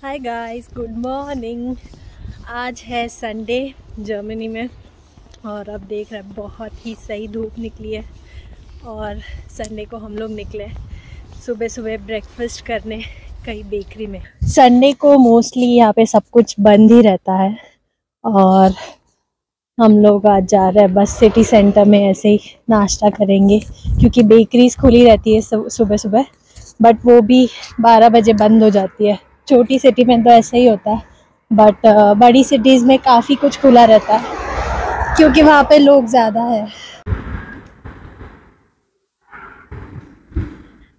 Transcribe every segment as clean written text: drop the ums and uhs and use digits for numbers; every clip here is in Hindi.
Hi guys, good morning. आज है संडे जर्मनी में और अब देख रहे हैं बहुत ही सही धूप निकली है। और संडे को हम लोग निकले सुबह सुबह ब्रेकफास्ट करने कहीं बेकरी में। संडे को मोस्टली यहाँ पे सब कुछ बंद ही रहता है और हम लोग आज जा रहे हैं बस सिटी सेंटर में ऐसे ही नाश्ता करेंगे क्योंकि बेकरीज खुली रहती है सुबह सुबह, बट वो भी 12 बजे बंद हो जाती है। छोटी सिटी में तो ऐसा ही होता है, बट बड़ी सिटीज़ में काफ़ी कुछ खुला रहता है क्योंकि वहाँ पे लोग ज़्यादा है।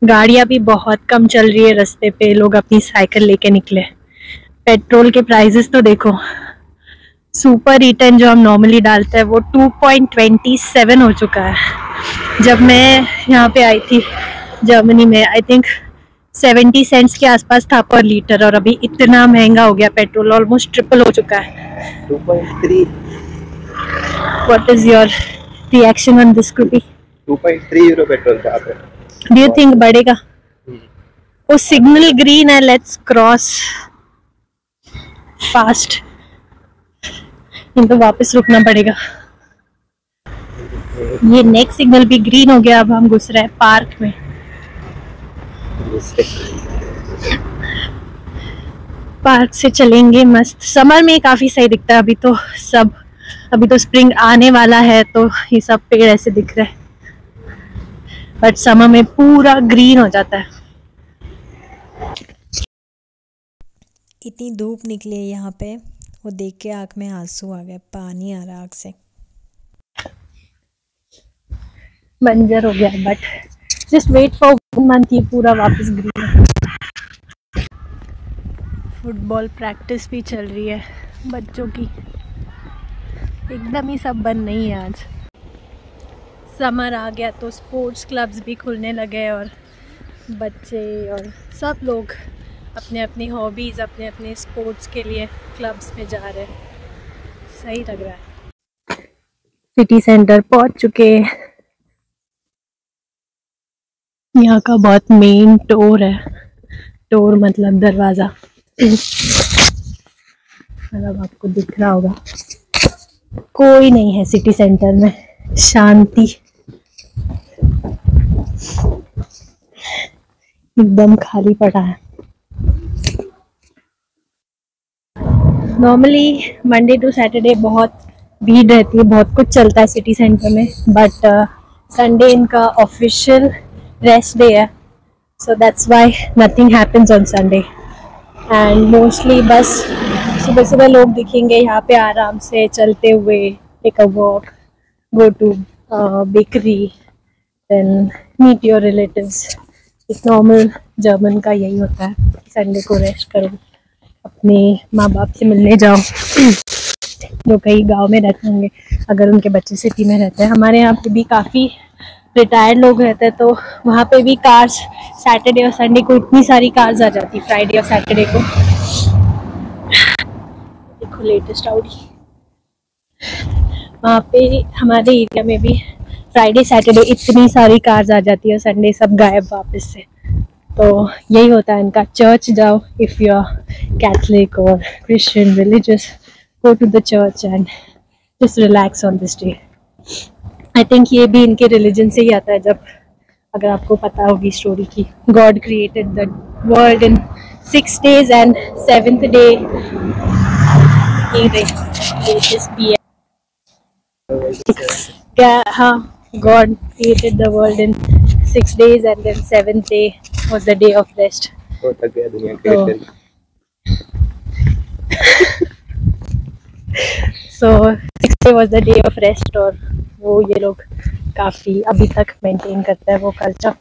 गाड़ियाँ भी बहुत कम चल रही है रास्ते पे, लोग अपनी साइकिल लेके निकले। पेट्रोल के प्राइसेस तो देखो, सुपर ईटन जो हम नॉर्मली डालते हैं वो 2.27 हो चुका है। जब मैं यहाँ पे आई थी जर्मनी में, आई थिंक 70 सेंट्स के आसपास था पर लीटर, और अभी इतना महंगा हो गया पेट्रोल, ऑलमोस्ट ट्रिपल हो चुका है। 2.3। What is your reaction on this Kripi? 2.3 euro petrol था पे। डू यू थिंक बढ़ेगा? वो सिग्नल ग्रीन है, लेट्स क्रॉस फास्ट। इनको वापस रुकना पड़ेगा। ये नेक्स्ट सिग्नल भी ग्रीन हो गया। अब हम घुस रहे हैं पार्क में। पार्क से चलेंगे मस्त। समर में काफी सही दिखता है। अभी तो स्प्रिंग आने वाला है तो ये सब पेड़ ऐसे दिख रहे हैं, बट समर में पूरा ग्रीन हो जाता है। इतनी धूप निकली है यहाँ पे, वो देख के आँख में आंसू आ गए, पानी आ रहा आँख से। बंजर हो गया, but just wait for 1 month, ये पूरा वापस ग्रीन है। फुटबॉल प्रैक्टिस भी चल रही है बच्चों की। एकदम ही सब बंद नहीं है आज। समर आ गया तो स्पोर्ट्स क्लब्स भी खुलने लगे और बच्चे और सब लोग अपने अपनी हॉबीज़, अपने अपने स्पोर्ट्स के लिए क्लब्स में जा रहे हैं। सही लग रहा है। सिटी सेंटर पहुंच चुके। यहाँ का बहुत मेन टोर है। टोर मतलब दरवाज़ा। मतलब आपको दिख रहा होगा, कोई नहीं है सिटी सेंटर में, शांति एकदम खाली पड़ा है। नॉर्मली मंडे टू सैटरडे बहुत भीड़ रहती है, बहुत कुछ चलता है सिटी सेंटर में, बट संडे इनका ऑफिशियल रेस्ट डे है, so that's why nothing happens on Sunday. And mostly बस सुबह सुबह लोग दिखेंगे यहाँ पे आराम से चलते हुए, take a walk, go to bakery, then meet your relatives. एक नॉर्मल जर्मन का यही होता है, संडे को रेस्ट करो, अपने माँ बाप से मिलने जाओ जो कहीं गांव में रहते होंगे, अगर उनके बच्चे सिटी में रहते हैं। हमारे यहाँ पे भी काफ़ी रिटायर्ड लोग रहते हैं, तो वहाँ पे भी कार्स सैटरडे और संडे को इतनी सारी कार्स आ जाती, फ्राइडे और सैटरडे को। देखो लेटेस्ट ऑडी। वहाँ पे हमारे एरिया में भी फ्राइडे सैटरडे इतनी सारी कार्स आ जाती है, संडे सब गायब वापस से। तो यही होता है इनका। चर्च जाओ, इफ़ यू आर कैथलिक और Christian religious, go to the church and just relax on this day. I think ये भी इनके रिलीजन से ही आता है। जब, अगर आपको पता होगी स्टोरी की, God created the world in 6 days and 7th day हाँ, God created the world in 6 days and then 7th day was the day of rest. So 6th day was the day of rest, और वो ये लोग काफ़ी अभी तक मेंटेन करते हैं वो कल्चर।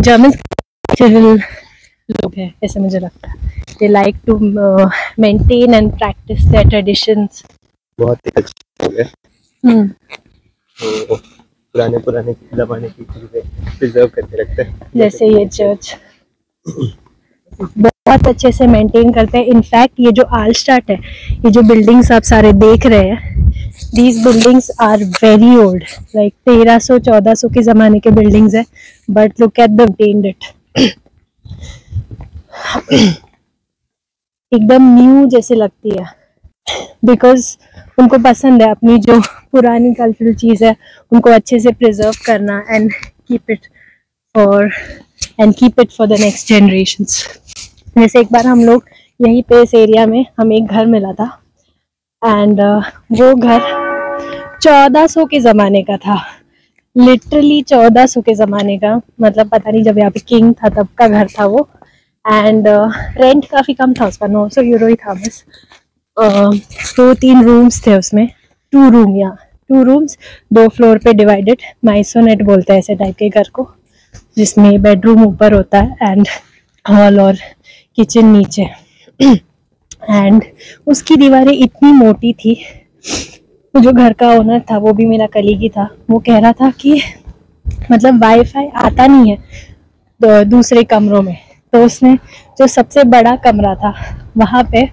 जर्मन लोग हैं ऐसे मुझे लगता है। They like to maintain and practise their traditions. बहुत ही अच्छा हो गया। तो पुराने ज़माने की चीज़ें प्रिजर्व करके रखते हैं, जैसे ये चर्च बहुत अच्छे से मेंटेन करते हैं। इनफैक्ट ये जो आल्स्टाट है, ये जो बिल्डिंग्स आप सारे देख रहे हैं, these buildings are very old, like 1300-1400 के ज़माने के बिल्डिंग्स है, but look at the maintained it. एकदम न्यू जैसे लगती है, बिकॉज उनको पसंद है अपनी जो पुरानी कल्चरल चीज़ है उनको अच्छे से प्रिजर्व करना and keep it for the next generations. जैसे एक बार हम लोग यहीं पे इस एरिया में हमें एक घर मिला था एंड वो घर 1400 के ज़माने का था, लिटरली 1400 के ज़माने का, मतलब पता नहीं जब यहाँ पे किंग था तब का घर था वो। एंड रेंट काफ़ी कम था उसका, 900 यूरो ही था बस। 2-3 रूम्स थे उसमें, 2 रूम्स 2 फ्लोर पे डिवाइडेड, माइसोनेट बोलते हैं ऐसे टाइप के घर को, जिसमें बेडरूम ऊपर होता है एंड हॉल और किचन नीचे। एंड उसकी दीवारें इतनी मोटी थी, जो घर का ओनर था वो भी मेरा कलीग ही था, वो कह रहा था कि मतलब वाईफाई आता नहीं है दूसरे कमरों में, तो उसने जो सबसे बड़ा कमरा था वहाँ पे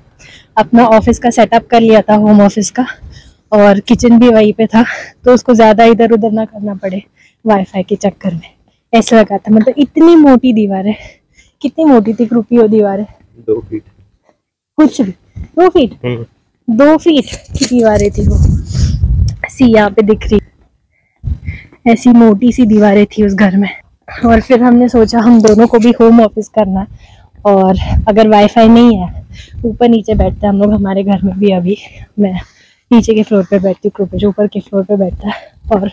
अपना ऑफिस का सेटअप कर लिया था, होम ऑफिस का, और किचन भी वहीं पे था, तो उसको ज़्यादा इधर उधर ना करना पड़े वाईफाई के चक्कर में, ऐसा लगा था। मतलब इतनी मोटी दीवारें, कितनी मोटी थी कृपी वो दीवारें? 2 फीट कुछ भी 2 फीट 2 फीट की दीवारें थी वो, सी यहाँ पे दिख रही, ऐसी मोटी सी दीवारें थी उस घर में। और फिर हमने सोचा हम दोनों को भी होम ऑफिस करना है, और अगर वाईफाई नहीं है, ऊपर नीचे बैठते हैं हम लोग हमारे घर में भी, अभी मैं नीचे के फ्लोर पे बैठती हूँ, कृपेश ऊपर के फ्लोर पे बैठता है, और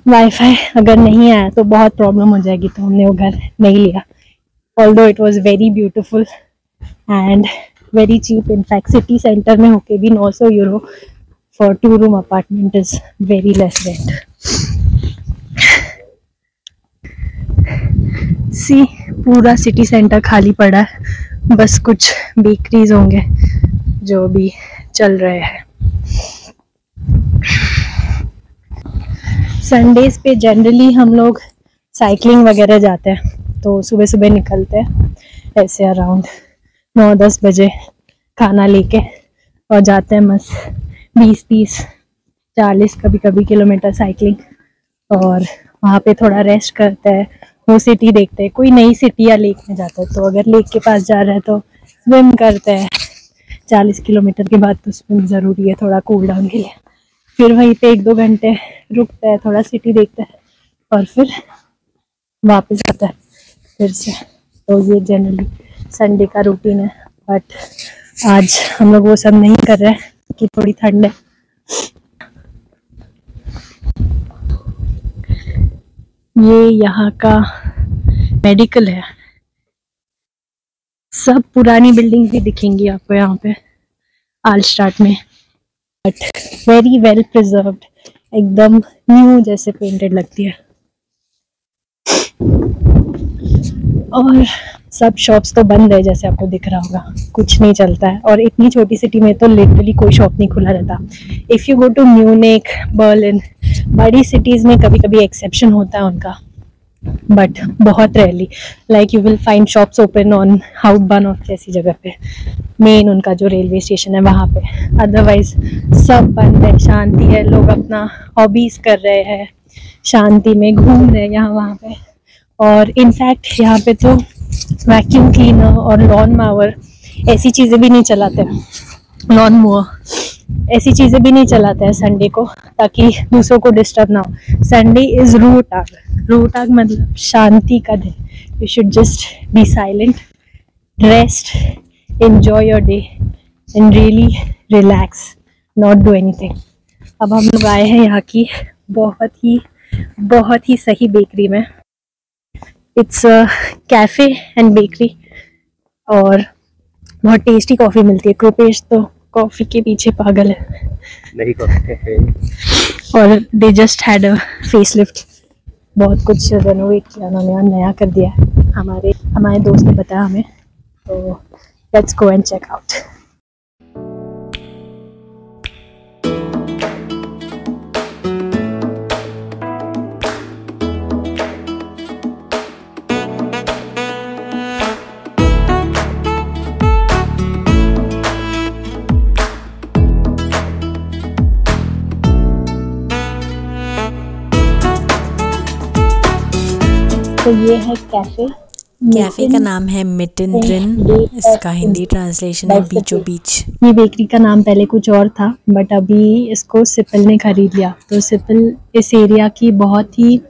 वाईफाई अगर नहीं आया तो बहुत प्रॉब्लम हो जाएगी, तो हमने वो घर नहीं लिया। Although it was very beautiful and very cheap, in fact city centre में होके भी 900 euro for 2 room apartment is very less rent. See पूरा सिटी सेंटर खाली पड़ा है, बस कुछ बेकरीज होंगे जो भी चल रहे हैं। संडेज पे जनरली हम लोग साइकिलिंग वगैरह जाते हैं, तो सुबह सुबह निकलते हैं ऐसे अराउंड 9-10 बजे खाना लेके, और जाते हैं मस्त 20-30-40 कभी कभी किलोमीटर साइकिलिंग, और वहाँ पे थोड़ा रेस्ट करते हैं, वो सिटी देखते हैं, कोई नई सिटी या लेक में जाते हैं, तो अगर लेक के पास जा रहे हैं तो स्विम करते हैं, 40 किलोमीटर के बाद तो स्विम ज़रूरी है थोड़ा कूल डाउन के लिए। फिर वहीं पे 1-2 घंटे रुकते हैं, थोड़ा सिटी देखते हैं, और फिर वापस आता है फिर से। तो ये जनरली संडे का रूटीन है, बट आज हम लोग वो सब नहीं कर रहे हैं कि थोड़ी ठंड है। ये यहाँ का मेडिकल है, सब पुरानी बिल्डिंग भी दिखेंगी आपको यहाँ पे आलस्टार्ट में, बट वेरी वेल प्रिजर्व्ड, एकदम न्यू जैसे पेंटेड लगती है। और सब शॉप्स तो बंद है, जैसे आपको दिख रहा होगा, कुछ नहीं चलता है, और इतनी छोटी सिटी में तो लिटरली कोई शॉप नहीं खुला रहता। If you go to Munich, Berlin, बड़ी सिटीज़ में कभी कभी एक्सेप्शन होता है उनका, बट बहुत rarely, like you will find shops open on Hauptbahnhof जैसी जगह पे, मेन उनका जो रेलवे स्टेशन है वहाँ पे, अदरवाइज सब बंद है, शांति है, लोग अपना हॉबीज कर रहे हैं, शांति में घूम रहे हैं यहाँ वहाँ पे। और इनफैक्ट यहाँ पे तो वैक्यूम क्लीनर और लॉन मावर ऐसी चीज़ें भी नहीं चलाते, लॉन मोअर ऐसी चीज़ें भी नहीं चलाते हैं संडे को, ताकि दूसरों को डिस्टर्ब ना हो। संडे इज रूटाग मतलब शांति का दिन, you should just be silent, rest, enjoy your day and really relax, not do anything। अब हम लोग आए हैं यहाँ की बहुत ही सही बेकरी में, इट्स कैफ़े एंड बेकरी, और बहुत टेस्टी कॉफ़ी मिलती है। कृपेश तो कॉफ़ी के पीछे पागल है, नहीं कॉफी है, और they just had a face lift, बहुत कुछ रेनोवेट किया उन्होंने और नया कर दिया है, हमारे दोस्त ने बताया हमें, तो let's go and check out। तो ये है कैफे कैफ़े का नाम है मिटेंड्रिन, इसका हिंदी ट्रांसलेशन है बीचों बीच। ये बेकरी का नाम पहले कुछ और था, बट अभी इसको सिपल ने खरीद लिया। तो सिपल इस एरिया की बहुत ही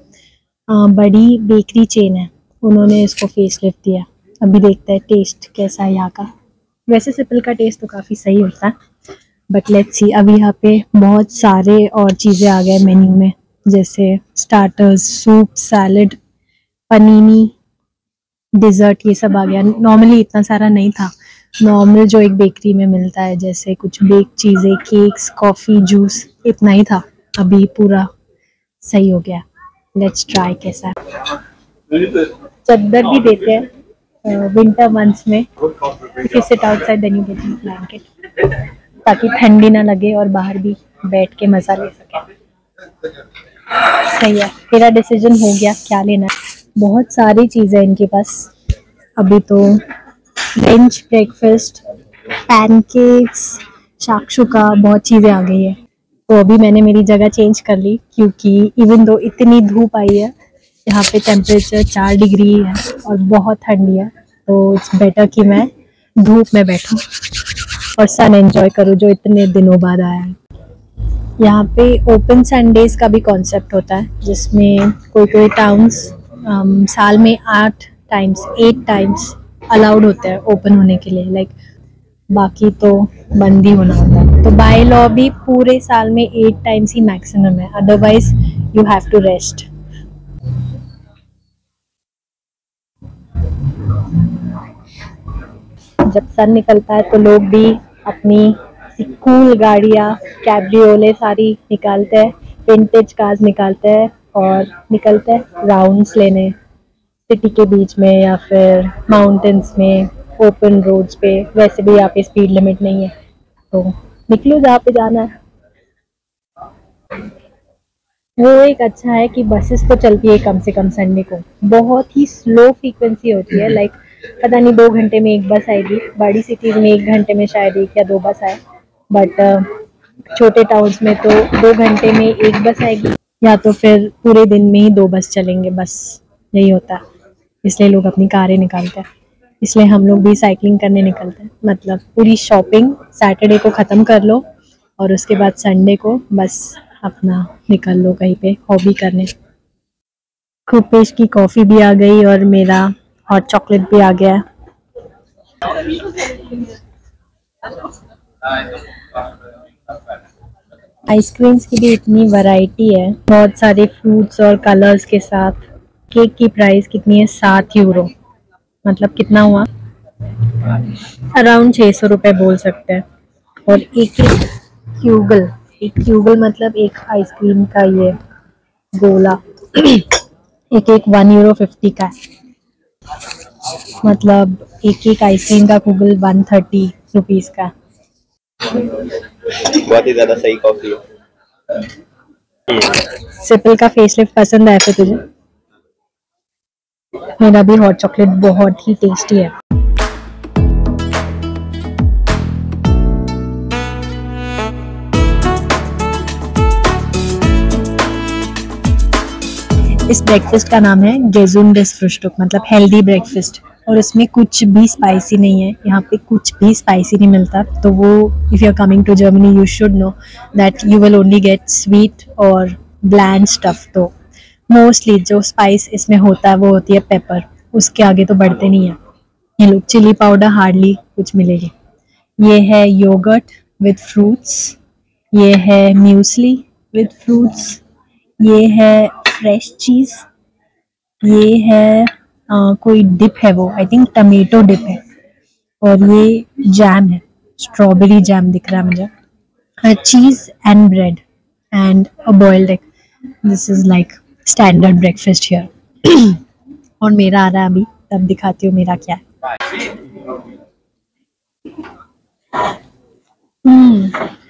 बड़ी बेकरी चेन है, उन्होंने इसको फेसलिफ्ट दिया। अभी देखते हैं टेस्ट कैसा है यहाँ का। वैसे सिपल का टेस्ट तो काफ़ी सही होता है, बट लेट्स सी। अभी यहाँ पे बहुत सारे और चीज़ें आ गए मेन्यू में, जैसे स्टार्टर्स, सूप, सैलड, पनीनी, डिज़र्ट, ये सब आ गया। नॉर्मली इतना सारा नहीं था, नॉर्मल जो एक बेकरी में मिलता है, जैसे कुछ बेक चीज़ें, केक्स, कॉफ़ी, जूस, इतना ही था। अभी पूरा सही हो गया। लेट्स ट्राई कैसा है। चद्दर भी देते हैं विंटर मंथ्स में। If you sit outside then you get a blanket, ताकि ठंडी ना लगे और बाहर भी बैठ के मज़ा ले सके। सही है, मेरा डिसीजन हो गया क्या लेना है। बहुत सारी चीज़ें हैं इनके पास। अभी तो फ्रेंच ब्रेकफास्ट, पैनकेक्स, शाक्षुका, बहुत चीज़ें आ गई है। तो अभी मैंने मेरी जगह चेंज कर ली, क्योंकि इवन दो इतनी धूप आई है, यहाँ पे टेम्परेचर 4 डिग्री है और बहुत ठंडी है, तो इट्स बेटर कि मैं धूप में बैठूं और सन एंजॉय करूं जो इतने दिनों बाद आया है। यहाँ पे ओपन संडेज का भी कॉन्सेप्ट होता है, जिसमें कोई टाउन्स साल में 8 टाइम्स अलाउड होते हैं ओपन होने के लिए, लाइक बाकी तो बंद ही होना होता है। तो बाय लॉ भी पूरे साल में 8 टाइम्स ही मैक्सिमम है, otherwise you have to rest. जब सन निकलता है तो लोग भी अपनी कूल गाड़ियाँ, कैब्रियोले सारी निकालते हैं, विंटेज कार्स निकालते हैं और निकलते हैं राउंड्स लेने सिटी के बीच में या फिर माउंटेन्स में, ओपन रोड्स पे। वैसे भी यहाँ पे स्पीड लिमिट नहीं है, तो निकलो जहाँ पे जाना है। वो एक अच्छा है कि बसेस तो चलती है कम से कम संडे को, बहुत ही स्लो फ्रीक्वेंसी होती है, लाइक पता नहीं 2 घंटे में एक बस आएगी। बड़ी सिटीज में 1 घंटे में शायद 1 या 2 बस आए, बट छोटे टाउन्स में तो 2 घंटे में 1 बस आएगी, या तो फिर पूरे दिन में ही 2 बस चलेंगे, बस यही होता है। इसलिए लोग अपनी कारें निकालते हैं, इसलिए हम लोग भी साइकिलिंग करने निकलते हैं। मतलब पूरी शॉपिंग सैटरडे को ख़त्म कर लो और उसके बाद संडे को बस अपना निकल लो कहीं पे हॉबी करने। खूपेश की कॉफ़ी भी आ गई और मेरा हॉट चॉकलेट भी आ गया है। आइसक्रीम्स की भी इतनी वैरायटी है, बहुत सारे फ्रूट्स और कलर्स के साथ। केक की प्राइस कितनी है? 7 यूरो, मतलब कितना हुआ? अराउंड 600 रुपये बोल सकते हैं। और एक क्यूगल मतलब एक आइसक्रीम का ये गोला एक 1 यूरो 50 का है, मतलब एक आइसक्रीम का कुगल 130 रुपीज़ का। बहुत ही ज्यादा सही कॉफी है। सिपल का फेसलिफ्ट पसंद आया फिर तुझे? मेरा भी हॉट चॉकलेट बहुत ही टेस्टी है। इस ब्रेकफास्ट का नाम है गेजुंडेस फ्रुस्टुक, मतलब हेल्दी ब्रेकफास्ट, और इसमें कुछ भी स्पाइसी नहीं है। यहाँ पे कुछ भी स्पाइसी नहीं मिलता, तो वो if you are coming to Germany you should know that you will only get sweet और ब्लैंड स्टफ। तो मोस्टली जो स्पाइस इसमें होता है वो होती है पेपर, उसके आगे तो बढ़ते नहीं है ये लोग। चिली पाउडर हार्डली कुछ मिलेगी। ये है योगर्ट विद फ्रूट्स, ये है म्यूसली विद फ्रूट्स, ये है फ्रेश चीज़, ये है कोई डिप है, वो आई थिंक टमेटो डिप है, और ये जैम है, स्ट्रॉबेरी जैम दिख रहा है मुझे। Cheese and bread and a boiled egg. This is like standard breakfast here. और मेरा आ रहा है अभी, तब दिखाती हूँ मेरा क्या है।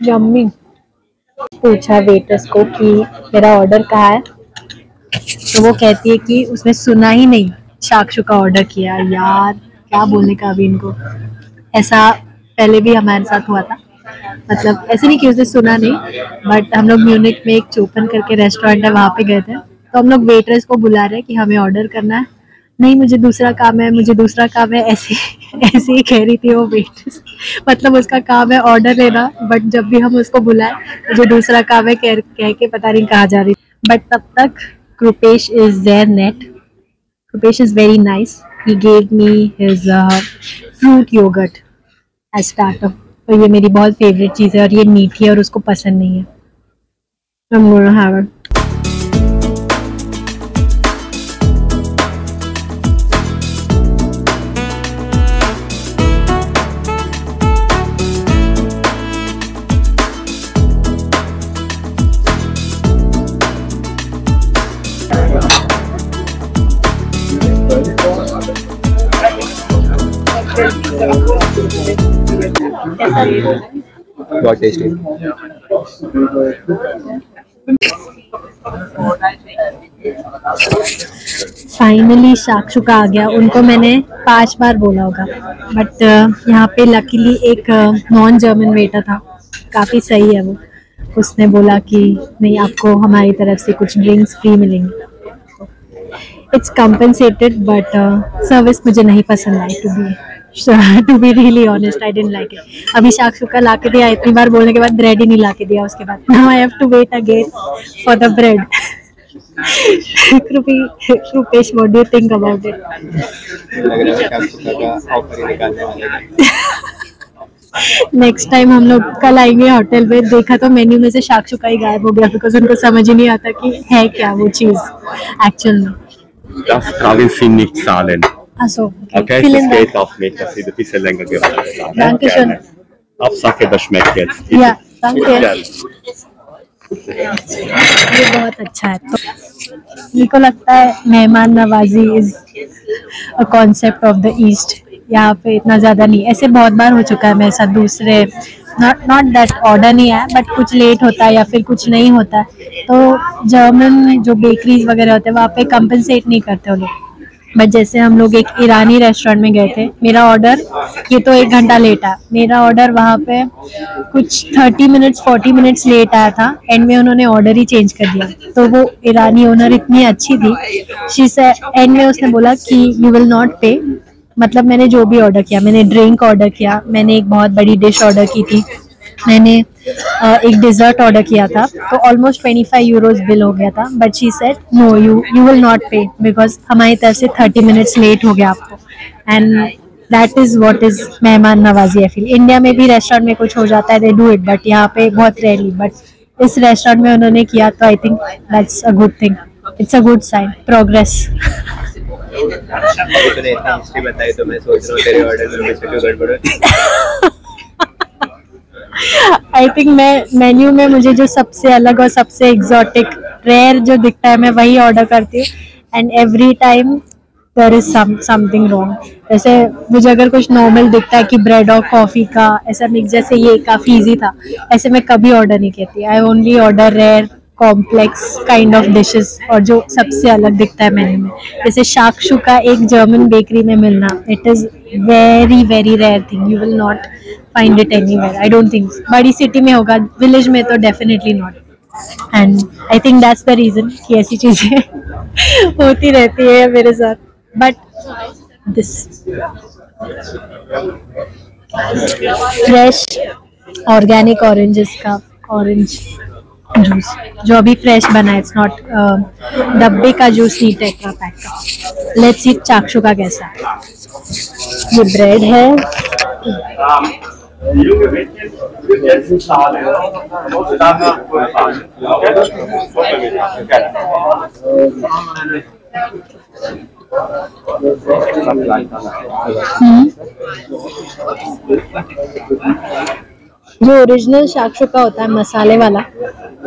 यम्मी। पूछा वेटर्स को कि मेरा ऑर्डर कहाँ है, तो वो कहती है कि उसने सुना ही नहीं, शाक्षुका ऑर्डर किया। यार क्या बोलने का अभी इनको। ऐसा पहले भी हमारे साथ हुआ था, मतलब ऐसे नहीं कि उसने सुना नहीं, बट हम लोग म्यूनिक में एक चोपन करके रेस्टोरेंट है, वहाँ पे गए थे, तो हम लोग वेटर्स को बुला रहे हैं कि हमें ऑर्डर करना है, नहीं मुझे दूसरा काम है, मुझे दूसरा काम है, ऐसे ऐसे ही कह रही थी वो वेट्रेस। मतलब उसका काम है ऑर्डर लेना, बट जब भी हम उसको बुलाए मुझे दूसरा काम है कह के पता नहीं कहाँ जा रही। बट तब तक Kripesh is there net. Kripesh is very nice, he gave me his fruit yogurt as starter. और ये मेरी बहुत फेवरेट चीज़ है और ये मीठी है और उसको पसंद नहीं है। I'm gonna have it. बहुत टेस्टी। फाइनली शाक्षुका आ गया। उनको मैंने 5 बार बोला होगा, बट यहाँ पे लकीली एक नॉन जर्मन वेटर था, काफ़ी सही है वो। उसने बोला कि नहीं आपको हमारी तरफ से कुछ ड्रिंक्स फ्री मिलेंगे। इट्स कंपनसेटेड बट सर्विस मुझे नहीं पसंद आई। To be really honest I didn't like it. अभी शाक्षुका ला के दिया, इतनी बार बोलने के बाद ब्रेड ही नहीं ला के दिया उसके बाद। Now I have to wait again for the bread. Kripesh what do you think about it? लग रहा है शाक्षुका का ऑफर ही निकालने वाले हैं। नेक्स्ट टाइम हम लोग कल आएंगे होटल में, देखा तो मेन्यू में से शाक्षुका ही गायब हो गया, बिकॉज उनको समझ ही नहीं आता कि है क्या वो चीज एक्चुअल में। Das tragen Sie nicht zahlen. Also, Okay, vielen das geht Dank. auch nicht, dass Sie ein bisschen länger gewartet haben. Dankeschön. Gerne. Hauptsache, das schmeckt jetzt. Ja, danke. Gerne. ये बहुत अच्छा है। तो मेरे को लगता है मेहमान नवाजी is a concept of the East. यहाँ पे इतना ज़्यादा नहीं, ऐसे बहुत बार हो चुका है मेरे साथ। दूसरे नॉट दैट ऑर्डर नहीं आया, बट कुछ लेट होता है या फिर कुछ नहीं होता है, तो जर्मन जो बेकरीज वगैरह होते हैं वहाँ पे कंपनसेट नहीं करते वो लोग। बट जैसे हम लोग एक ईरानी रेस्टोरेंट में गए थे, मेरा ऑर्डर ये तो 1 घंटा लेट आया, मेरा ऑर्डर वहाँ पे कुछ 30 मिनट्स 40 मिनट्स लेट आया था। एंड में उन्होंने ऑर्डर ही चेंज कर दिया। तो वो ईरानी ओनर इतनी अच्छी थी, शी से एंड में उसने बोला कि यू विल नॉट पे। मतलब मैंने जो भी ऑर्डर किया, मैंने ड्रिंक ऑर्डर किया, मैंने एक बहुत बड़ी डिश ऑर्डर की थी, मैंने एक डिज़र्ट ऑर्डर किया था, तो ऑलमोस्ट 25 यूरोज बिल हो गया था। But she said no you will not pay because हमारी तरफ से 30 मिनट्स लेट हो गया आपको। And that is what is मेहमान नवाजी। आई फील इंडिया में भी रेस्टोरेंट में कुछ हो जाता है, दे डू इट, बट यहाँ पे बहुत रेयरली। बट इस रेस्टोरेंट में उन्होंने किया, तो I think that's a good thing, it's a good sign, progress. तूने इतनी हिस्ट्री बताई तो मैं सोच रहा हूँ तेरे ऑर्डर में क्यों गड़बड़ है। आई थिंक मैं मेन्यू में मुझे जो सबसे अलग और सबसे एग्जॉटिक रेयर जो दिखता है मैं वही ऑर्डर करती हूँ। And every time there is something wrong. जैसे मुझे अगर कुछ नॉर्मल दिखता है कि ब्रेड और कॉफ़ी का ऐसा मिक्स, जैसे ये काफ़ी इजी था, ऐसे मैं कभी ऑर्डर नहीं करती। I only order rare complex kind of dishes और जो सबसे अलग दिखता है मेन्यू में। जैसे शाक्षुका एक जर्मन बेकरी में मिलना, it is very very rare thing, you will not find it anywhere. I don't think बड़ी सिटी में होगा, विलेज में तो definitely not. And I think that's the reason कि ऐसी चीज़ें होती रहती है मेरे साथ। But this fresh organic oranges का ऑरेंज जूस जो अभी फ्रेश बना है, इट्स नॉट डब्बे का जूस नहीं, टेट्रा पैक का। लेट्स सी चाक्षुका कैसा है। ये ब्रेड है, जो ओरिजिनल शाक्षुका होता है मसाले वाला,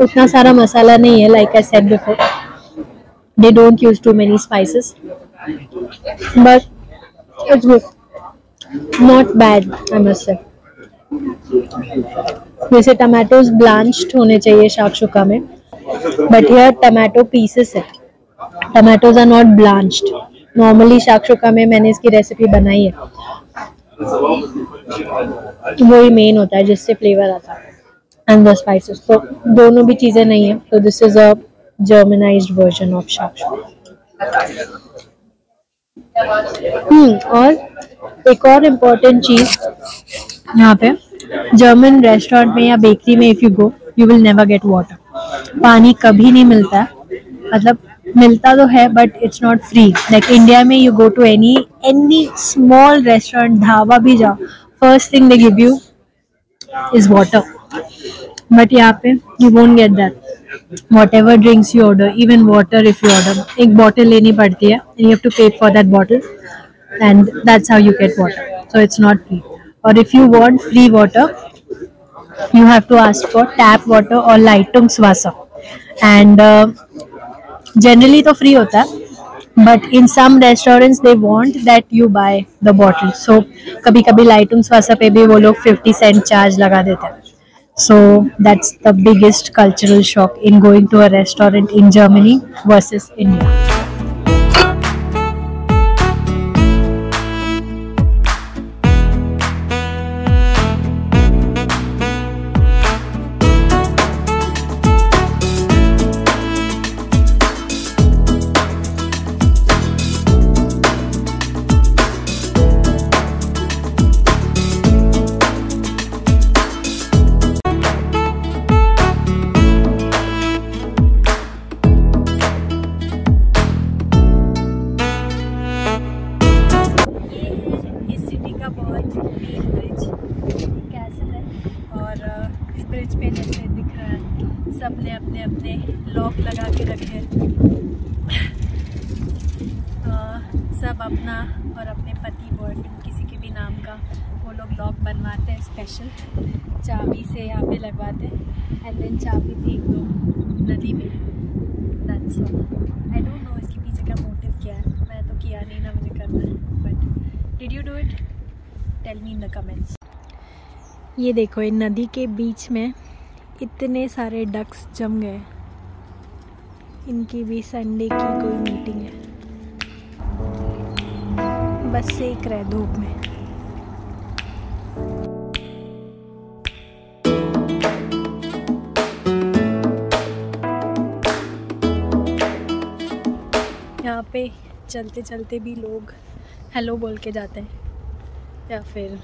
उतना सारा मसाला नहीं है। Like I said before, they don't use too many spices, but it's good, not bad I must say. जैसे टमाटोज ब्लांच्ड होने चाहिए शाक्षुका में, बट हियर टमाटो पीसेस है, tomatoes are not blanched. Normally shakshuka में मैंने इसकी रेसिपी बनाई है, वही मेन होता है जिससे फ्लेवर आता है, एंड द स्पाइसेस। तो दोनों भी चीज़ें नहीं है, तो this is a Germanized version of shakshuka. और एक और इम्पोर्टेंट चीज़ यहाँ पे, जर्मन रेस्टोरेंट में या बेकरी में if you go you will never get water. पानी कभी नहीं मिलता है, मतलब मिलता तो है but it's not free. Like India में you go to any small restaurant, dhaba भी जाओ, first thing they give you is water. But यहाँ पे you won't get that. Whatever drinks you order, even water if you order, एक bottle लेनी पड़ती है and you have to pay for that bottle, and that's how you get water. So it's not free. Or if you want free water, you have to ask for tap water or Leitungswasser. And generally तो free होता है, but in some restaurants they want that you buy the bottle. So कभी कभी Leitungswasser पे भी वो लोग 50 cent चार्ज लगा देते हैं. So that's the biggest cultural shock in going to a restaurant in Germany versus India. सबने अपने अपने लॉक लगा के रखे हैं. सब अपना और अपने पति बॉयफ्रेंड किसी के भी नाम का वो लोग लॉक बनवाते हैं स्पेशल, चाबी से यहाँ पे लगवाते हैं एंड देन चाबी फेंक दो नदी में. That's all. I don't no इसके पीछे का मोटिव क्या है. मैं तो किया नहीं ना, मुझे करना है. But did you do it? Tell me in the comments. ये देखो, इन नदी के बीच में इतने सारे डक्स जम गए. इनकी भी संडे की कोई मीटिंग है. बस सेक रहे धूप में. यहाँ पे चलते चलते भी लोग हेलो बोल के जाते हैं, या फिर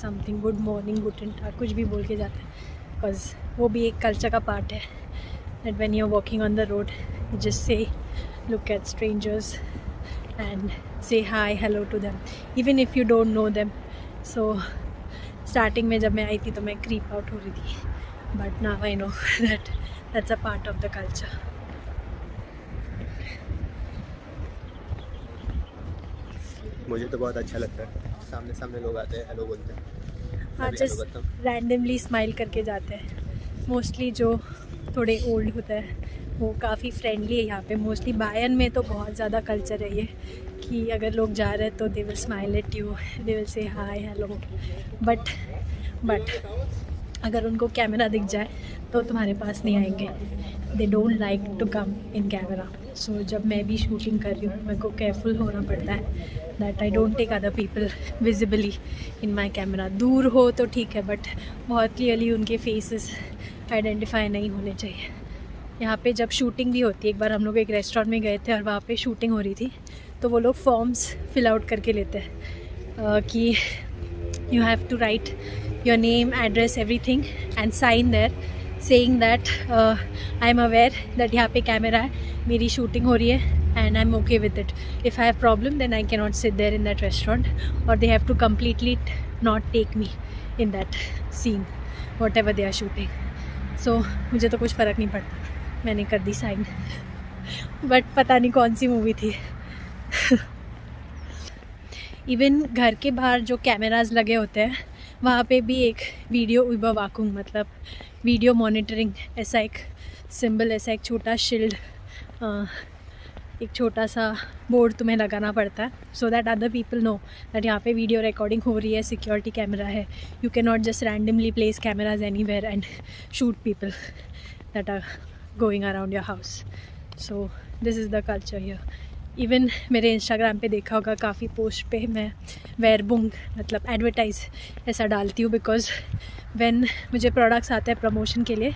समथिंग गुड मॉर्निंग गुड टाग कुछ भी बोल के जाते हैं. बिकॉज वो भी एक कल्चर का पार्ट है that when you're walking on the road you just say look at strangers and say hi hello to them even if you don't know them. So starting में जब मैं आई थी तो मैं creep out हो रही थी, but now I know that that's a part of the culture. मुझे तो बहुत अच्छा लगता है, सामने सामने लोग आते हैं, हेलो बोलते हैं. हाँ, जस्ट रैंडमली स्माइल करके जाते हैं. मोस्टली जो थोड़े ओल्ड होता है वो काफ़ी फ्रेंडली है यहाँ पे. मोस्टली बायन में तो बहुत ज़्यादा कल्चर है ये कि अगर लोग जा रहे हैं तो they will smile at you, they will say hi hello. But अगर उनको कैमरा दिख जाए तो तुम्हारे पास नहीं आएंगे. They don't like to come in camera. So जब मैं भी शूटिंग कर रही हूँ मेरे को केयरफुल होना पड़ता है that I don't take other people visibly in my camera. दूर हो तो ठीक है, बट बहुत क्लियरली उनके फेसेस आइडेंटिफाई नहीं होने चाहिए. यहाँ पे जब शूटिंग भी होती है, एक बार हम लोग एक रेस्टोरेंट में गए थे और वहाँ पे शूटिंग हो रही थी, तो वो लोग फॉर्म्स फिल आउट करके लेते हैं कि you have to write your name, address, everything and sign there saying that I am aware that यहाँ पे कैमरा है, मेरी शूटिंग हो रही है and I'm okay with it. If I have problem then I cannot sit there in that restaurant, or they have to completely not take me in that scene whatever they are shooting. So मुझे तो कुछ फ़र्क नहीं पड़ता, मैंने कर दी साइन. बट पता नहीं कौन सी मूवी थी. इवन घर के बाहर जो कैमराज लगे होते हैं वहाँ पे भी एक वीडियो überwachung मतलब वीडियो मॉनिटरिंग ऐसा एक सिंबल, ऐसा एक छोटा शील्ड, एक छोटा सा बोर्ड तुम्हें लगाना पड़ता है so that other people know that यहाँ पे वीडियो रिकॉर्डिंग हो रही है, सिक्योरिटी कैमरा है. You can not just randomly place cameras anywhere and shoot people that are going around your house. So this is the culture here. Even मेरे इंस्टाग्राम पे देखा होगा, काफ़ी पोस्ट पे मैं वेयरबुंग मतलब एडवर्टाइज़ ऐसा डालती हूँ, बिकॉज व्हेन मुझे प्रोडक्ट्स आते हैं प्रमोशन के लिए,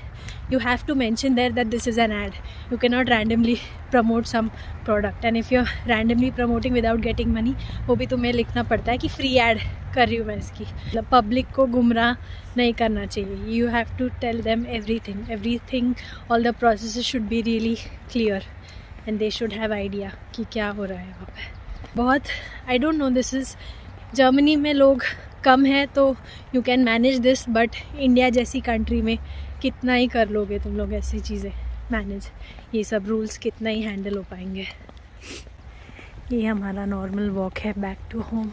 you have to mention there that this is an ad. You can not randomly promote some product, and if you are randomly promoting without getting money, वो भी तुम्हें लिखना पड़ता है कि फ्री एड कर रही हूँ मैं इसकी. मतलब पब्लिक को गुमराह नहीं करना चाहिए. You have to tell them everything, all the process should be really clear and they should have idea कि क्या हो रहा है वहाँ पे. बहुत I don't know, this is Germany में लोग कम है तो you can manage this, but India जैसी कंट्री में कितना ही कर लोगे तुम लोग ऐसी चीज़ें मैनेज, ये सब रूल्स कितना ही हैंडल हो पाएंगे. ये हमारा नॉर्मल वॉक है बैक टू होम.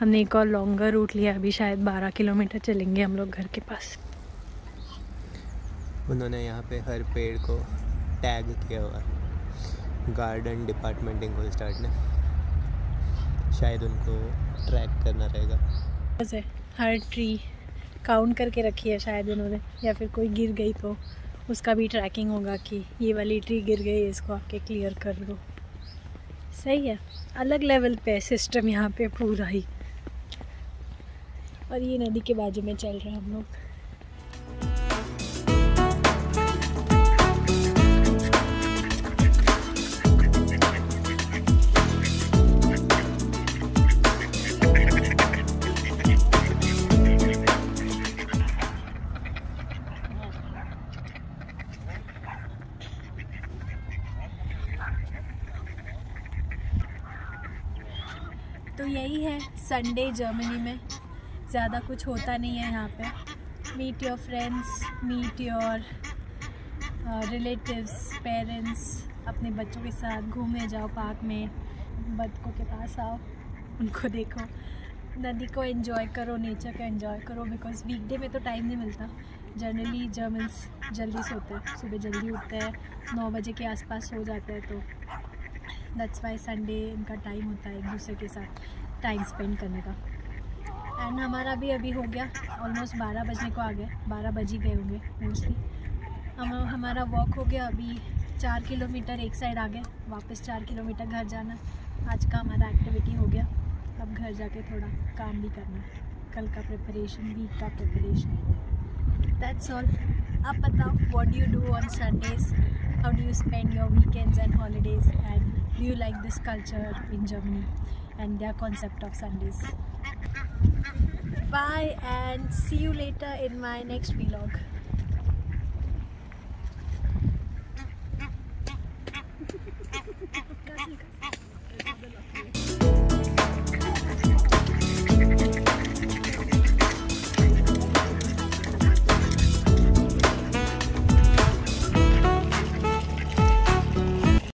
हमने एक और लॉन्गर रूट लिया, अभी शायद 12 किलोमीटर चलेंगे हम लोग घर के पास. उन्होंने यहाँ पे हर पेड़ को टैग किया हुआ, गार्डन डिपार्टमेंट इंगोलस्टाड ने. शायद उनको ट्रैक करना रहेगा. वैसे हर ट्री काउंट करके रखी है शायद उन्होंने, या फिर कोई गिर गई तो उसका भी ट्रैकिंग होगा कि ये वाली ट्री गिर गई, इसको आके क्लियर कर दो. सही है, अलग लेवल पे सिस्टम यहाँ पे पूरा ही. और ये नदी के बाजू में चल रहे हैं हम लोग. तो यही है संडे जर्मनी में. ज़्यादा कुछ होता नहीं है यहाँ पे. Meet your friends, meet your relatives, parents, अपने बच्चों के साथ घूमने जाओ पार्क में, बतखों के पास आओ, उनको देखो, नदी को एंजॉय करो, नेचर को एंजॉय करो. बिकॉज वीकडे में तो टाइम नहीं मिलता. जनरली जर्मन्स जल्दी सोते हैं, सुबह जल्दी उठते हैं, 9 बजे के आसपास सो जाते हैं. तो दैट्स वाई संडे इनका टाइम होता है एक दूसरे के साथ टाइम स्पेंड करने का. एंड हमारा भी अभी हो गया ऑलमोस्ट 12 बजने को आ गए, 12 बज ही गए होंगे मोस्टली. हमारा वॉक हो गया. अभी 4 किलोमीटर एक साइड आ गए, वापस 4 किलोमीटर घर जाना. आज का हमारा एक्टिविटी हो गया. अब घर जाके थोड़ा काम भी करना, कल का प्रिपरेशन, वीक का प्रिपरेशन. That's all. आप बताओ, what do you do on Sundays? How do you spend your weekends and holidays? And do you like this culture in Germany and their concept of Sundays? Bye and see you later in my next vlog.